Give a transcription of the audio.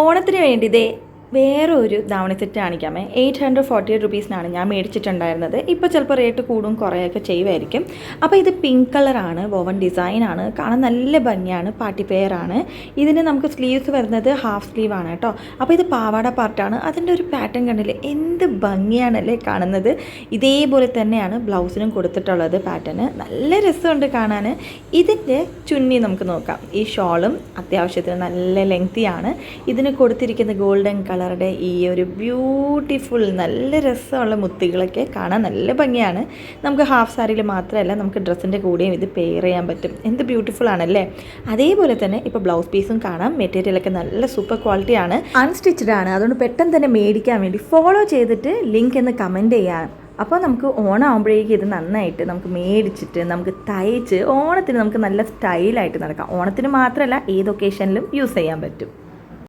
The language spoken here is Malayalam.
ഓണത്തിന് വേണ്ടി ദേ വേറൊരു ധാവണി സെറ്റ് കാണിക്കാമേ. 848 റുപ്പീസിനാണ് ഞാൻ മേടിച്ചിട്ടുണ്ടായിരുന്നത്. ഇപ്പോൾ ചിലപ്പോൾ റേറ്റ് കൂടും കുറേയൊക്കെ ചെയ്യുമായിരിക്കും. അപ്പോൾ ഇത് പിങ്ക് കളറാണ്, വോവൻ ഡിസൈനാണ്, കാണാൻ നല്ല ഭംഗിയാണ്, പാർട്ടി പെയറാണ്. ഇതിന് നമുക്ക് സ്ലീവ്സ് വരുന്നത് ഹാഫ് സ്ലീവാണ് കേട്ടോ. അപ്പോൾ ഇത് പാവാട പാർട്ടാണ്. അതിൻ്റെ ഒരു പാറ്റേൺ കണ്ടില്ലേ, എന്ത് ഭംഗിയാണല്ലേ കാണുന്നത്. ഇതേപോലെ തന്നെയാണ് ബ്ലൗസിനും കൊടുത്തിട്ടുള്ളത് പാറ്റേൺ. നല്ല രസമുണ്ട് കാണാൻ. ഇതിൻ്റെ ചുന്നി നമുക്ക് നോക്കാം. ഈ ഷോളും അത്യാവശ്യത്തിന് നല്ല ലെങ്തിയാണ്. ഇതിന് കൊടുത്തിരിക്കുന്ന ഗോൾഡൻ കളറുടെ ഈ ഒരു ബ്യൂട്ടിഫുൾ നല്ല രസമുള്ള മുത്തുകളൊക്കെ കാണാൻ നല്ല ഭംഗിയാണ്. നമുക്ക് ഹാഫ് സാരിയിൽ മാത്രമല്ല, നമുക്ക് ഡ്രസ്സിൻ്റെ കൂടെയും ഇത് പെയർ ചെയ്യാൻ പറ്റും. എന്ത് ബ്യൂട്ടിഫുൾ ആണല്ലേ. അതേപോലെ തന്നെ ഇപ്പോൾ ബ്ലൗസ് പീസും കാണാം. മെറ്റീരിയലൊക്കെ നല്ല സൂപ്പർ ക്വാളിറ്റിയാണ്, അൺസ്റ്റിച്ചഡ് ആണ്. അതുകൊണ്ട് പെട്ടെന്ന് തന്നെ മേടിക്കാൻ വേണ്ടി ഫോളോ ചെയ്തിട്ട് ലിങ്ക് എന്ന് കമൻറ്റ് ചെയ്യാം. അപ്പോൾ നമുക്ക് ഓണം ആകുമ്പോഴേക്കും ഇത് നന്നായിട്ട് നമുക്ക് മേടിച്ചിട്ട് നമുക്ക് തയ്ച്ച് ഓണത്തിന് നമുക്ക് നല്ല സ്റ്റൈലായിട്ട് നടക്കാം. ഓണത്തിന് മാത്രമല്ല, ഏത് ഒക്കേഷനിലും യൂസ് ചെയ്യാൻ പറ്റും.